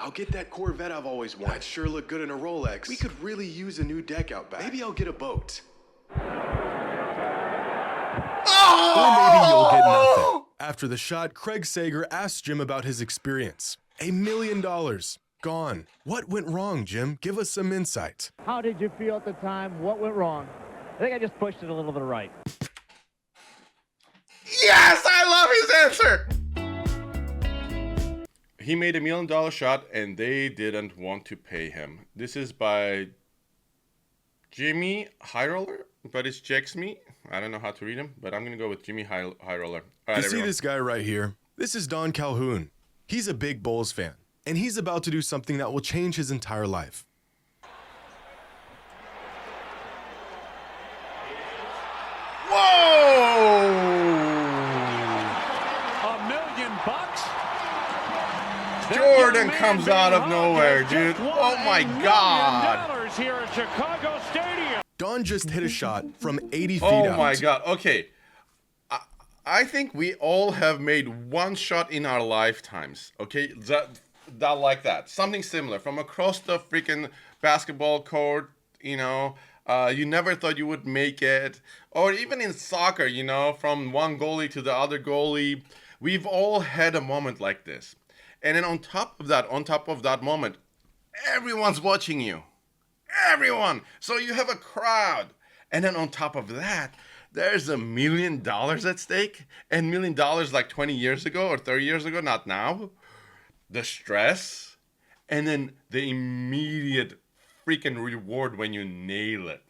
I'll get that Corvette I've always wanted. That'd sure look good in a Rolex. We could really use a new deck out back. Maybe I'll get a boat. Or maybe you'll get nothing. After the shot, Craig Sager asked Jim about his experience. $1 million. Gone. What went wrong, Jim? Give us some insight. How did you feel at the time? What went wrong? I think I just pushed it a little bit right. Yes, I love his answer. He made $1 million shot and they didn't want to pay him. This is by Jimmy Highroller, but it's Jexme. I don't know how to read him, but I'm going to go with Jimmy Highroller. All right, You see this guy right here? This is Don Calhoun. He's a big Bulls fan, and he's about to do something that will change his entire life. Whoa! $1 million. Jordan comes out of nowhere, dude. Oh my God. Here at Chicago Stadium. Don just hit a shot from 80 feet Oh out. my God. Okay. I think we all have made one shot in our lifetimes. Okay. That like that. Something similar from across the freaking basketball court, you know. You never thought you would make it. Or even in soccer, you know, from one goalie to the other goalie. We've all had a moment like this. And then on top of that moment, everyone's watching you. Everyone. So you have a crowd. And then on top of that, there's $1 million at stake. And $1 million like 20 years ago or 30 years ago, not now. The stress. And then the immediate freaking reward when you nail it.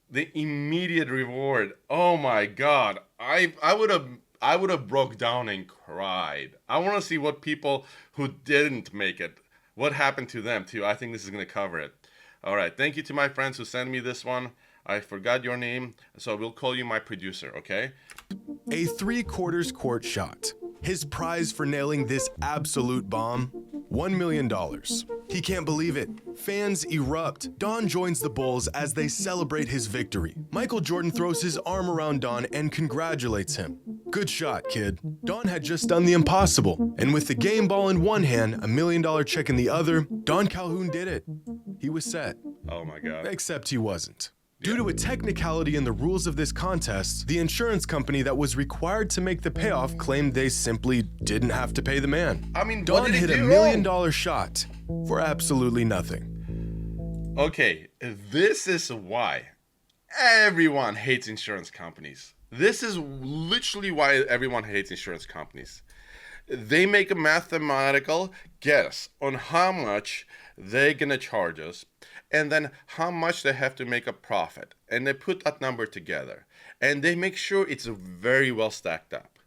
The immediate reward. Oh my God. I would have broke down and cried. I want to see what people who didn't make it, what happened to them too. I think this is going to cover it. All right. Thank you to my friends who sent me this one. I forgot your name, so we'll call you my producer, okay? A 3/4 court shot. His prize for nailing this absolute bomb, $1 million. He can't believe it. Fans erupt. Don joins the Bulls as they celebrate his victory. Michael Jordan throws his arm around Don and congratulates him. Good shot, kid. Don had just done the impossible. And with the game ball in one hand, $1 million check in the other, Don Calhoun did it. He was set. Oh my God. Except he wasn't. Due to a technicality in the rules of this contest, the insurance company that was required to make the payoff claimed they simply didn't have to pay the man. I mean, Don what did hit he $1 do million wrong? shot for absolutely nothing. Okay, this is why everyone hates insurance companies. This is literally why everyone hates insurance companies. They make a mathematical guess on how much they're gonna charge us and then how much they have to make a profit. And they put that number together. And they make sure it's very well stacked up.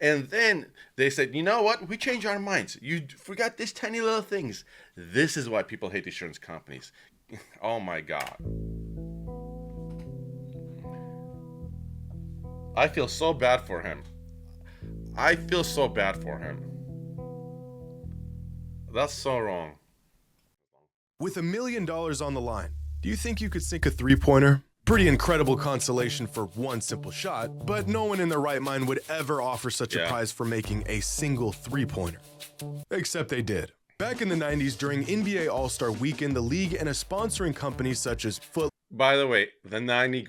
And then they said, you know what? We changed our minds. You forgot these tiny little things. This is why people hate insurance companies. Oh my God. I feel so bad for him. I feel so bad for him. That's so wrong. With $1 million on the line, do you think you could sink a three-pointer? Pretty incredible consolation for one simple shot, but no one in their right mind would ever offer such a prize for making a single three-pointer. Except they did. Back in the 90s, during NBA All-Star Weekend, the league and a sponsoring company such as Foot By the way, the 90s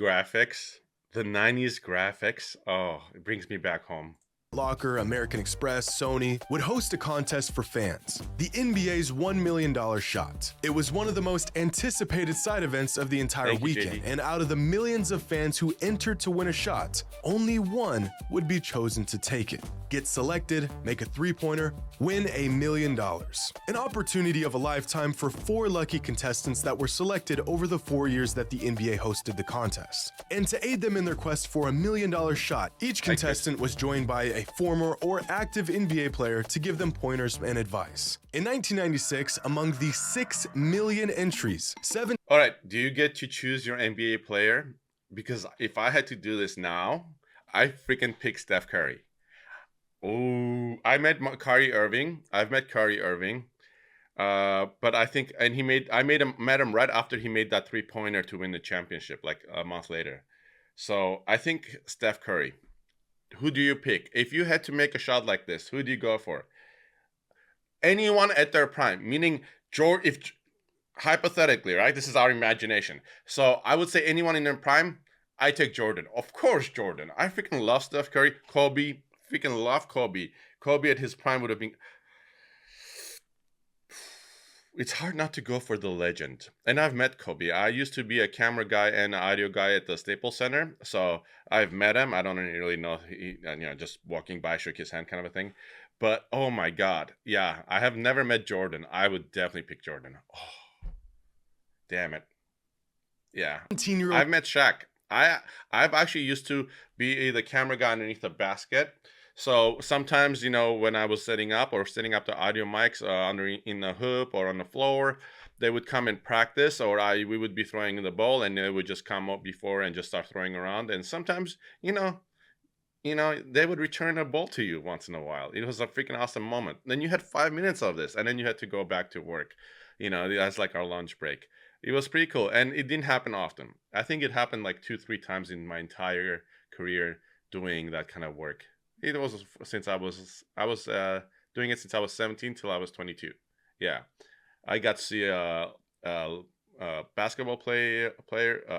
graphics, oh, it brings me back home. Locker, American Express, Sony would host a contest for fans, the NBA's $1 million shot. It was one of the most anticipated side events of the entire weekend, and out of the millions of fans who entered to win a shot, only one would be chosen to take it. Get selected, make a three-pointer, win $1 million. An opportunity of a lifetime for 4 lucky contestants that were selected over the 4 years that the NBA hosted the contest. And to aid them in their quest for $1 million shot, each contestant was joined by a former or active NBA player to give them pointers and advice. In 1996, among the 6 million entries, 7 All right, do you get to choose your NBA player? Because if I had to do this now, I freaking pick Steph Curry. Oh, I met Kyrie Irving. I've met Kyrie Irving. But I think, and met him right after he made that 3-pointer to win the championship, like a month later. So I think Steph Curry. Who do you pick? If you had to make a shot like this, who do you go for? anyone at their prime, meaning George, if hypothetically, right? This is our imagination. So I would say anyone in their prime, I take Jordan. Of course, Jordan. I freaking love Steph Curry. Kobe, freaking love Kobe. Kobe at his prime would have been... It's hard not to go for the legend. And I've met Kobe. I used to be a camera guy and an audio guy at the Staples Center. So I've met him. I don't really know. Just walking by, shook his hand kind of a thing. But, oh my God. Yeah, I have never met Jordan. I would definitely pick Jordan. Oh, damn it. Yeah. 17-year-old. I've met Shaq. I've actually used to be the camera guy underneath the basket. So sometimes, when I was setting up the audio mics in the hoop or on the floor, they would come and practice, or we would be throwing in the ball, and they would just come up before and just start throwing around. And sometimes, they would return a ball to you once in a while. It was a freaking awesome moment. Then you had 5 minutes of this, and then you had to go back to work. That's like our lunch break. It was pretty cool, and it didn't happen often. I think it happened like 2-3 times in my entire career doing that kind of work. It was since I was doing it since I was 17 till I was 22. Yeah, I got to see a basketball player.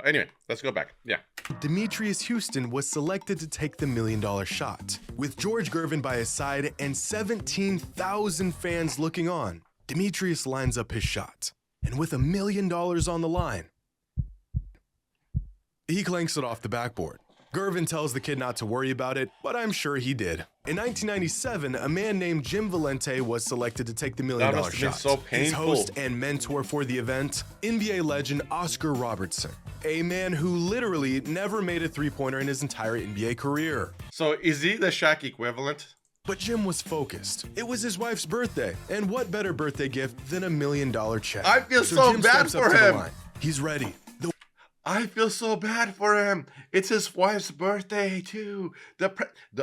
Anyway, let's go back. Yeah. Demetrius Houston was selected to take the $1 million shot. With George Gervin by his side and 17,000 fans looking on, Demetrius lines up his shot. And with $1 million on the line, he clanks it off the backboard. Gervin tells the kid not to worry about it, but I'm sure he did. In 1997, a man named Jim Valente was selected to take the $1 million shot. Been so painful. His host and mentor for the event, NBA legend Oscar Robertson, a man who literally never made a three-pointer in his entire NBA career. So is he the Shaq equivalent? But Jim was focused. It was his wife's birthday, and what better birthday gift than $1 million check? I feel so Jim bad steps up for to the him. line. He's ready. I feel so bad for him. It's his wife's birthday too.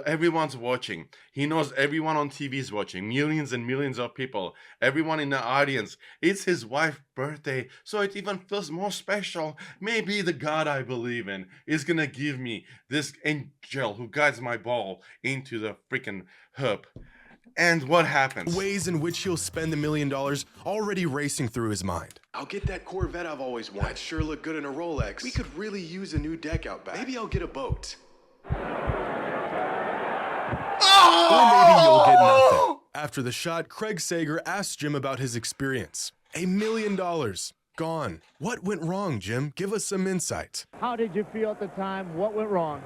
Everyone's watching. He knows everyone on TV is watching. Millions and millions of people. Everyone in the audience. It's his wife's birthday, so it even feels more special. Maybe the God I believe in is gonna give me this angel who guides my ball into the freaking hoop. And what happens? Ways in which he'll spend the $1 million already racing through his mind. I'll get that Corvette I've always wanted. That'd sure look good in a Rolex. We could really use a new deck out back. Maybe I'll get a boat. Or maybe you'll get nothing. After the shot, Craig Sager asked Jim about his experience. $1 million. Gone. What went wrong, Jim? Give us some insight. How did you feel at the time? What went wrong?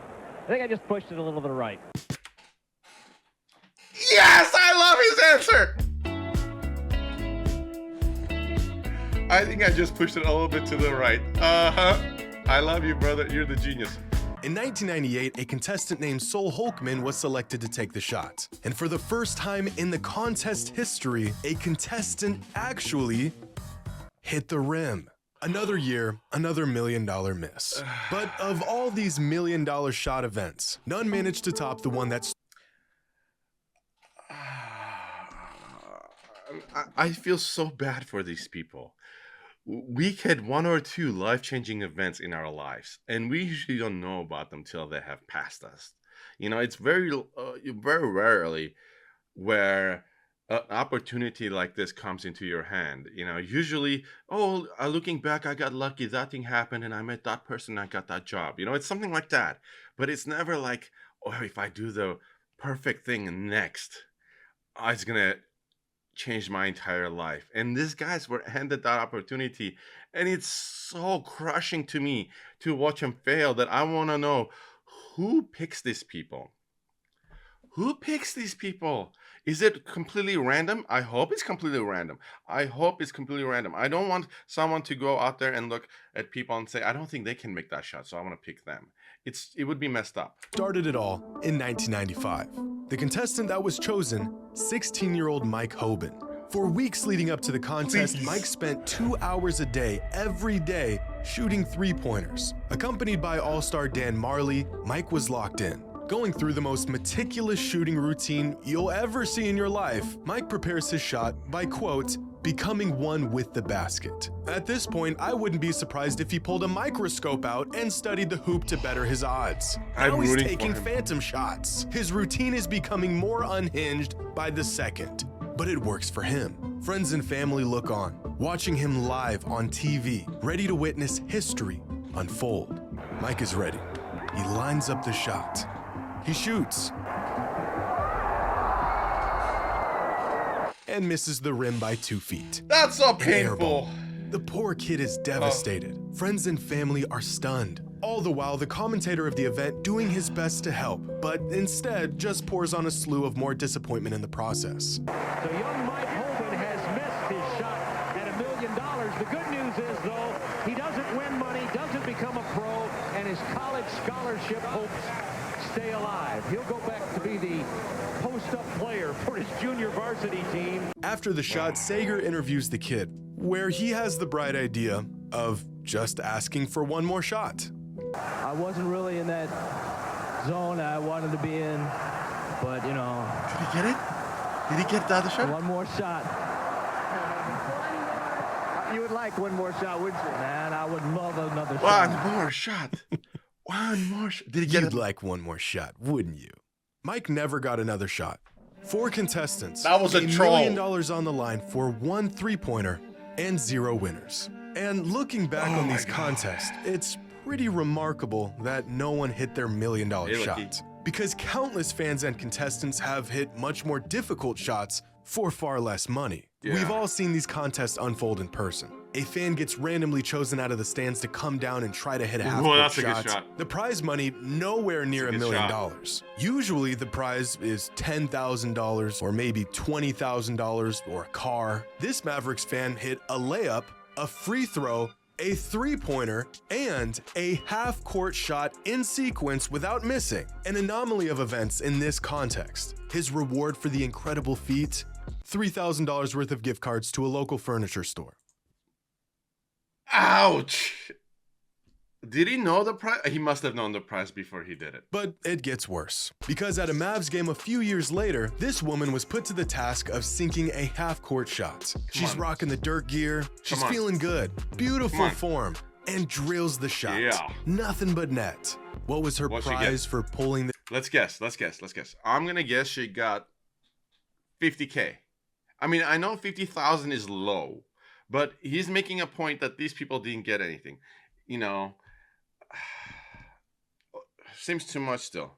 I think I just pushed it a little to the right. Yes, I love his answer. I think I just pushed it a little bit to the right. I love you, brother. You're the genius. In 1998, a contestant named Sol Holkman was selected to take the shot. And for the first time in the contest history, a contestant actually hit the rim. Another year, another $1 million miss. But of all these $1 million shot events, none managed to top the one that's... I feel so bad for these people. We had 1 or 2 life-changing events in our lives, and we usually don't know about them till they have passed us. It's very rarely where an opportunity like this comes into your hand. Usually, looking back, I got lucky, that thing happened, and I met that person, I got that job. It's something like that. But it's never like, if I do the perfect thing next, it's gonna changed my entire life. And these guys were handed that opportunity, and it's so crushing to me to watch them fail that I want to know who picks these people. Who picks these people? Is it completely random? I hope it's completely random. I don't want someone to go out there and look at people and say, I don't think they can make that shot, so I want to pick them. It would be messed up. Started it all in 1995. The contestant that was chosen, 16-year-old Mike Hoban. For weeks leading up to the contest, Mike spent 2 hours a day, every day, shooting three-pointers. Accompanied by all-star Dan Marley, Mike was locked in. Going through the most meticulous shooting routine you'll ever see in your life, Mike prepares his shot by, quote, becoming one with the basket. At this point, I wouldn't be surprised if he pulled a microscope out and studied the hoop to better his odds. Now he's taking phantom shots. His routine is becoming more unhinged by the second. but it works for him. Friends and family look on, watching him live on TV, ready to witness history unfold. Mike is ready. He lines up the shot. He shoots. And misses the rim by 2 feet. That's so An air painful. ball. The poor kid is devastated. Friends and family are stunned. All the while, the commentator of the event doing his best to help, but instead just pours on a slew of more disappointment in the process. So young Mike Hoban has missed his shot at $1 million. The good news is, though, he doesn't win money, doesn't become a pro, and his college scholarship hopes stay alive. He'll go back to be the post-up player for his junior varsity team. After the shot, Sager interviews the kid, where he has the bright idea of just asking for one more shot. I wasn't really in that zone I wanted to be in, but, you know. Did he get it? Did he get the other shot? One more shot. You would like one more shot, wouldn't you? Man, I would love another shot. One more shot. One more shot. Did he get You'd it? like one more shot, wouldn't you? Mike never got another shot. 4 contestants. That was a $1 troll. million on the line for 1 3-pointer and 0 winners. And looking back on these contests, it's pretty remarkable that no one hit their $1 million shot. Because countless fans and contestants have hit much more difficult shots for far less money. Yeah. We've all seen these contests unfold in person. A fan gets randomly chosen out of the stands to come down and try to hit a half-court that's a good shot. shot. The prize money nowhere near That's a $1 good million. shot. Usually the prize is $10,000 or maybe $20,000 or a car. This Mavericks fan hit a layup, a free throw, a 3-pointer, and a half-court shot in sequence without missing. An anomaly of events in this context. His reward for the incredible feat? $3,000 worth of gift cards to a local furniture store. Ouch. Did he know the price? He must have known the price before he did it. But it gets worse. Because at a Mavs game a few years later, this woman was put to the task of sinking a half-court shot. She's on. rocking the dirt gear, she's Come on. feeling good, beautiful on. form, and drills the shot. Yeah. Nothing but net. What was her What'd she prize get? for pulling the Let's guess. I'm gonna guess she got 50K. I mean, I know 50,000 is low, but he's making a point that these people didn't get anything. You know, seems too much still.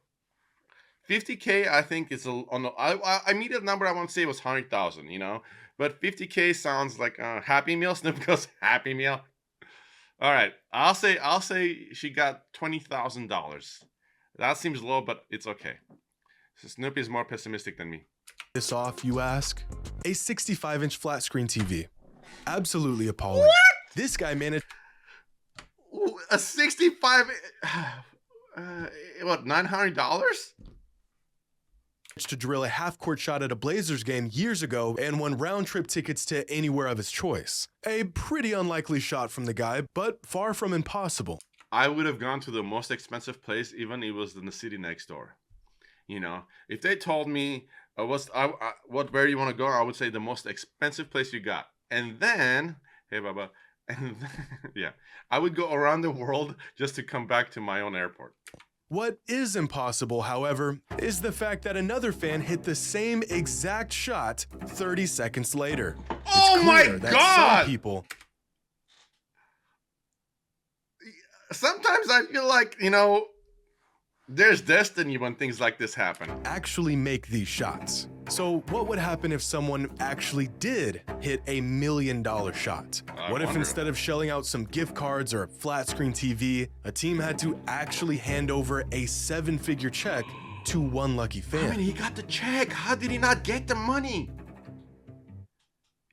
50K, I think is I immediate number I want to say was 100,000. You know, but 50K sounds like a Happy Meal. Snoop goes Happy Meal. All right, I'll say she got $20,000. That seems low, but it's okay. So Snoopy is more pessimistic than me. this off, you ask? A 65-inch flat screen TV. Absolutely appalling. What? This guy managed Ooh, a 65. What, $900? to drill a half-court shot at a Blazers game years ago and won round-trip tickets to anywhere of his choice. A pretty unlikely shot from the guy, but far from impossible. I would have gone to the most expensive place, even if it was in the city next door. You know, if they told me where you want to go, I would say the most expensive place you got. And then, hey, Baba, and then, yeah, I would go around the world just to come back to my own airport. What is impossible, however, is the fact that another fan hit the same exact shot 30 seconds later. Oh It's my clear that God! some people Sometimes I feel like, you know, there's destiny when things like this happen. actually make these shots. So what would happen if someone actually did hit $1 million shot? I What if wonder. instead of shelling out some gift cards or a flat screen TV, a team had to actually hand over a 7-figure check to one lucky fan? I mean, he got the check. How did he not get the money?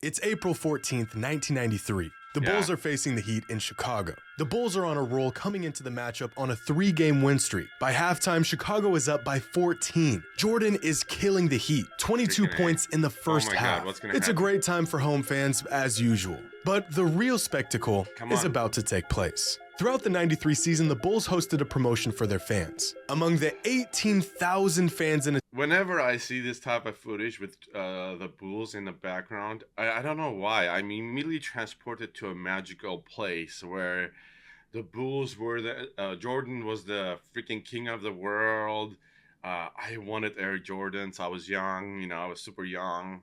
It's April 14th, 1993. The Yeah. Bulls are facing the Heat in Chicago. The Bulls are on a roll coming into the matchup on a 3-game win streak. By halftime, Chicago is up by 14. Jordan is killing the Heat, 22 Freaking A. points in the first my God, half. what's gonna It's a happen? great time for home fans as usual. But the real spectacle Come is on. about to take place. Throughout the 93 season, the Bulls hosted a promotion for their fans. Among the 18,000 fans in Whenever I see this type of footage with the Bulls in the background, I don't know why. I'm immediately transported to a magical place where the Bulls were Jordan was the freaking king of the world. I wanted Air Jordans. I was young, you know, I was super young.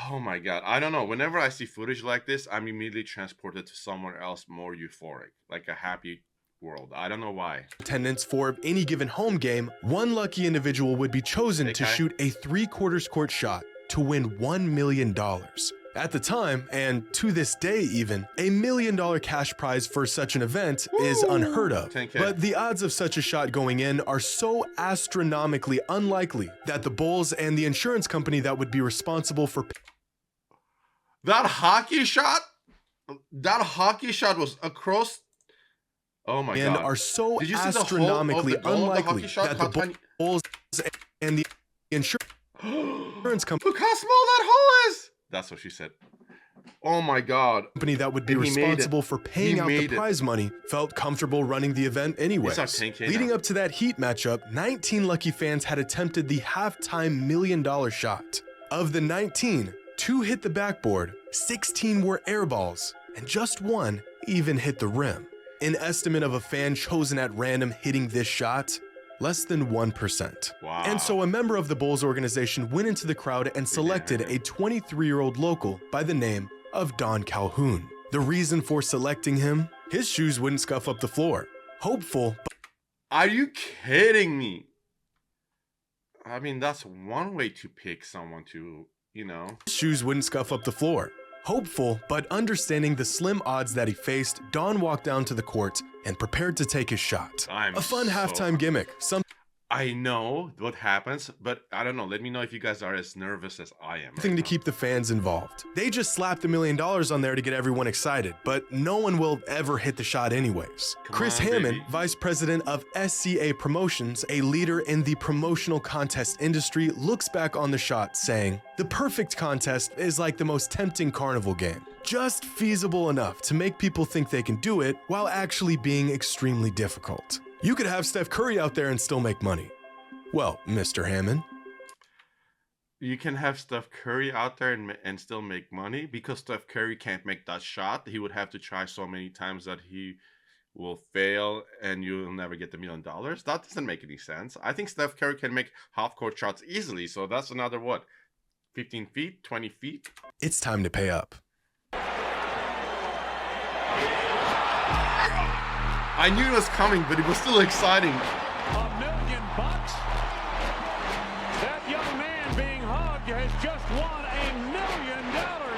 Oh my God. I don't know. Whenever I see footage like this, I'm immediately transported to somewhere else more euphoric, like a happy world. I don't know why. Attendance for any given home game, one lucky individual would be chosen to Okay. shoot a 3/4 court shot to win $1 million. At the time, and to this day even, $1 million cash prize for such an event is unheard of. 10K. But the odds of such a shot going in are so astronomically unlikely that the Bulls and the insurance company that would be responsible for That hockey shot was across. Oh my and God. are so Did you see the hole of astronomically the goal of the hockey unlikely shot? that How the tiny- Bulls and the insurance company Look how small that hole is. That's what she said. Oh my God. that would be And he made it. responsible for paying He out the made it. prize money felt comfortable running the event anyways. It's our 10K now. Leading up to that Heat matchup, 19 lucky fans had attempted the halftime $1 million shot. Of the 19, 2 hit the backboard, 16 were air balls, and just 1 even hit the rim. An estimate of a fan chosen at random hitting this shot, less than 1%. Wow. And so a member of the Bulls organization went into the crowd and selected a 23-year-old local by the name of Don Calhoun. The reason for selecting him? His shoes wouldn't scuff up the floor. Hopeful, Are you kidding me? I mean, that's one way to pick someone to, you know. shoes wouldn't scuff up the floor. Hopeful, but understanding the slim odds that he faced, Don walked down to the court and prepared to take his shot. I'm A fun so- halftime gimmick, I know what happens, but I don't know. Let me know if you guys are as nervous as I am. something right to now. keep the fans involved. They just slapped $1 million on there to get everyone excited, but no one will ever hit the shot anyways. Come Chris on, Hammond, baby. vice president of SCA Promotions, a leader in the promotional contest industry, looks back on the shot saying, "The perfect contest is like the most tempting carnival game. Just feasible enough to make people think they can do it while actually being extremely difficult. You could have Steph Curry out there and still make money." Well, Mr. Hammond, You can have Steph Curry out there and still make money because Steph Curry can't make that shot. He would have to try so many times that he will fail and you'll never get the $1 million. That doesn't make any sense. I think Steph Curry can make half-court shots easily. So that's another, what, 15 feet, 20 feet? it's time to pay up. I knew it was coming, but it was still exciting. $1 million. That young man being hugged has just won $1 million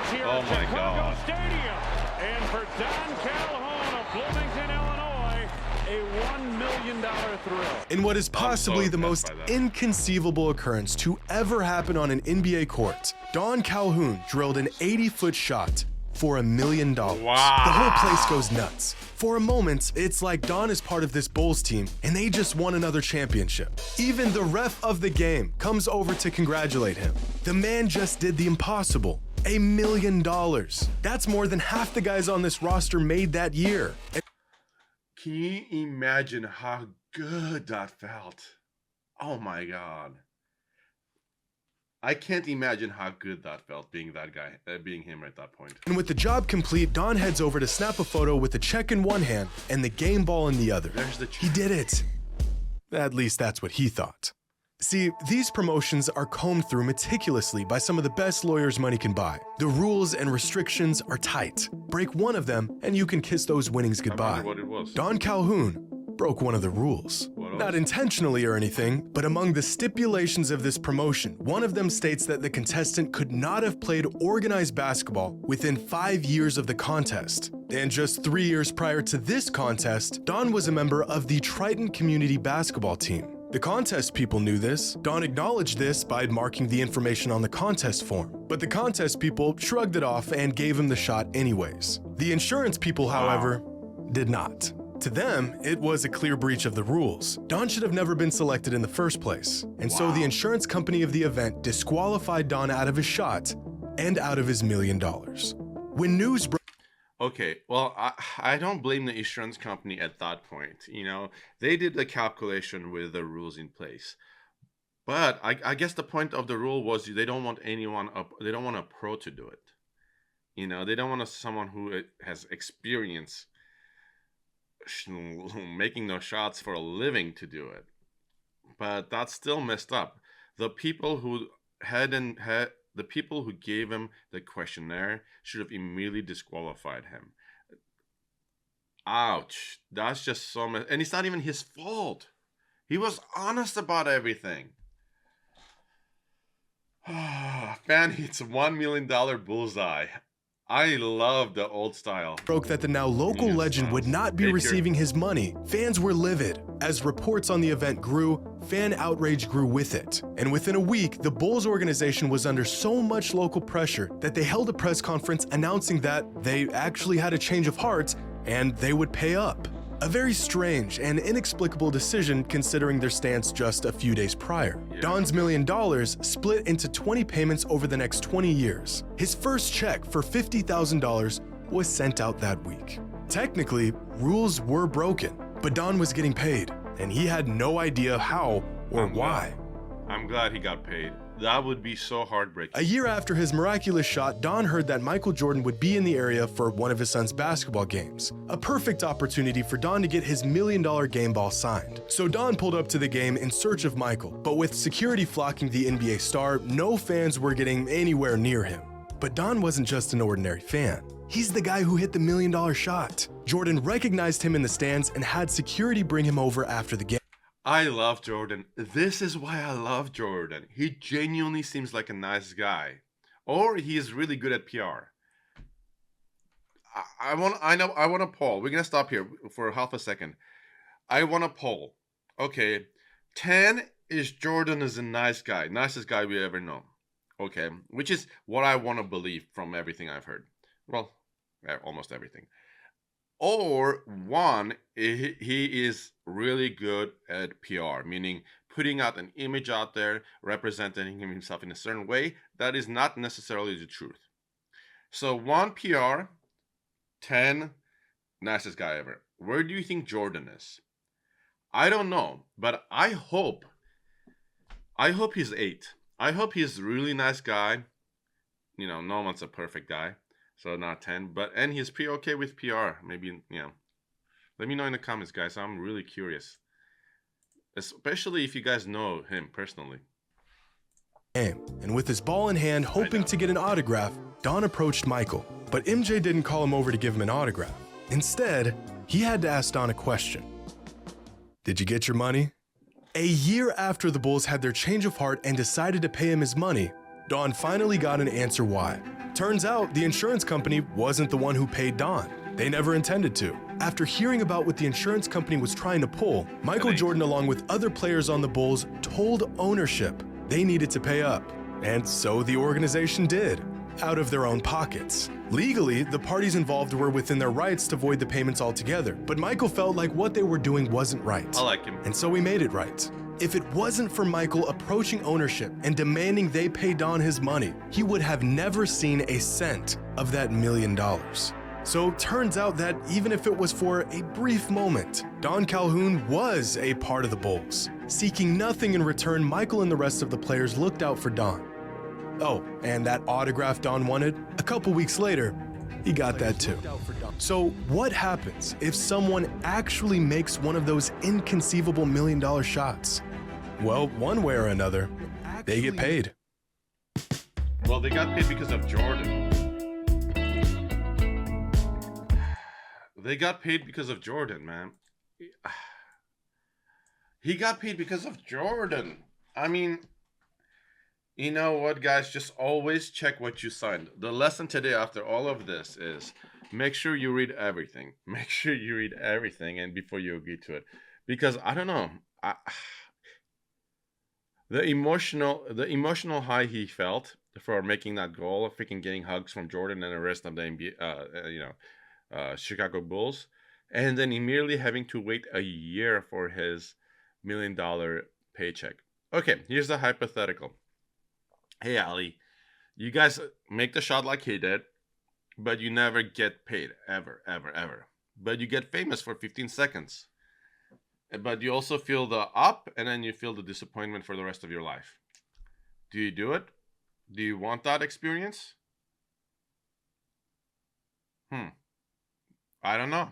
here Oh at my Chicago God. Stadium. And for Don Calhoun of Bloomington, Illinois, a $1 million thrill. In what is possibly the most impressed by that. inconceivable occurrence to ever happen on an NBA court, Don Calhoun drilled an 80-foot shot for $1 million. Wow. The whole place goes nuts. For a moment, it's like Don is part of this Bulls team and they just won another championship. Even the ref of the game comes over to congratulate him. The man just did the impossible. $1 million. That's more than half the guys on this roster made that year. Can you imagine how good that felt? Oh my God. I can't imagine how good that felt being that guy, being him at that point. And with the job complete, Don heads over to snap a photo with the check in one hand and the game ball in the other. There's the He did it. At least that's what he thought. See, these promotions are combed through meticulously by some of the best lawyers money can buy. The rules and restrictions are tight. Break one of them and you can kiss those winnings goodbye. wonder what it was. Don Calhoun broke one of the rules. What Not else? intentionally or anything, but among the stipulations of this promotion, one of them states that the contestant could not have played organized basketball within 5 years of the contest. And just 3 years prior to this contest, Don was a member of the Triton Community Basketball team. The contest people knew this. Don acknowledged this by marking the information on the contest form. But the contest people shrugged it off and gave him the shot anyways. The insurance people, however, did not. To them, it was a clear breach of the rules. Don should have never been selected in the first place. And so the insurance company of the event disqualified Don out of his shot and out of his $1 million. When news broke, Okay, well, I don't blame the insurance company at that point. You know, they did the calculation with the rules in place. But I guess the point of the rule was they don't want they don't want a pro to do it. You know, they don't want someone who has experience making those shots for a living to do it. But that's still messed up. The people who the people who gave him the questionnaire should have immediately disqualified him. Ouch. That's just so much. And it's not even his fault. He was honest about everything. Fan hits $1 million bullseye. I love the old style. Broke that the now local legend would not be receiving his money. Fans were livid. As reports on the event grew, fan outrage grew with it. And within a week, the Bulls organization was under so much local pressure that they held a press conference announcing that they actually had a change of heart and they would pay up. A very strange and inexplicable decision considering their stance just a few days prior. Don's $1 million split into 20 payments over the next 20 years. His first check for $50,000 was sent out that week. Technically, rules were broken, but Don was getting paid, and he had no idea how or why. I'm glad he got paid. That would be so heartbreaking. A year after his miraculous shot, Don heard that Michael Jordan would be in the area for one of his son's basketball games. A perfect opportunity for Don to get his $1 million game ball signed. So Don pulled up to the game in search of Michael, but with security flocking the NBA star, no fans were getting anywhere near him. But Don wasn't just an ordinary fan. He's the guy who hit the $1 million shot. Jordan recognized him in the stands and had security bring him over after the game. I love Jordan. This is why I love Jordan. He genuinely seems like a nice guy. Or he is really good at PR. I want a poll. We're gonna stop here for half a second. I want a poll. Okay. 10 is Jordan is a nice guy. Nicest guy we ever know. Okay. Which is what I want to believe from everything I've heard. Well, almost everything. Or 1, he is really good at PR, meaning putting out an image out there, representing himself in a certain way. That is not necessarily the truth. So 1 PR, 10 nicest guy ever. Where do you think Jordan is? I don't know, but I hope he's 8. I hope he's a really nice guy. You know, no one's a perfect guy. So not 10, and he's pretty okay with PR. Maybe, let me know in the comments, guys. I'm really curious, especially if you guys know him personally. And with his ball in hand, hoping to get an autograph, Don approached Michael, but MJ didn't call him over to give him an autograph. Instead, he had to ask Don a question. Did you get your money? A year after the Bulls had their change of heart and decided to pay him his money, Don finally got an answer why. Turns out the insurance company wasn't the one who paid Don. They never intended to. After hearing about what the insurance company was trying to pull, Michael Jordan, along with other players on the Bulls, told ownership they needed to pay up. And so the organization did, out of their own pockets. Legally, the parties involved were within their rights to void the payments altogether, but Michael felt like what they were doing wasn't right. I like him. And so he made it right. If it wasn't for Michael approaching ownership and demanding they pay Don his money, he would have never seen a cent of that $1 million. So turns out that even if it was for a brief moment, Don Calhoun was a part of the Bulls. Seeking nothing in return, Michael and the rest of the players looked out for Don. Oh, and that autograph Don wanted, a couple weeks later, he got that too. So what happens if someone actually makes one of those inconceivable $1 million shots? Well, one way or another, they get paid. Well, they got paid because of Jordan. They got paid because of Jordan, man. He got paid because of Jordan. I mean, you know what, guys? Just always check what you signed. The lesson today after all of this is make sure you read everything. Make sure you read everything and before you agree to it. Because I don't know. The emotional high he felt for making that goal, freaking getting hugs from Jordan and the rest of the NBA, Chicago Bulls, and then immediately having to wait a year for his $1 million paycheck. Okay, here's the hypothetical. Hey, Ali, you guys make the shot like he did, but you never get paid, ever, ever, ever. But you get famous for 15 seconds. But you also feel the up, and then you feel the disappointment for the rest of your life. Do you do it? Do you want that experience? I don't know.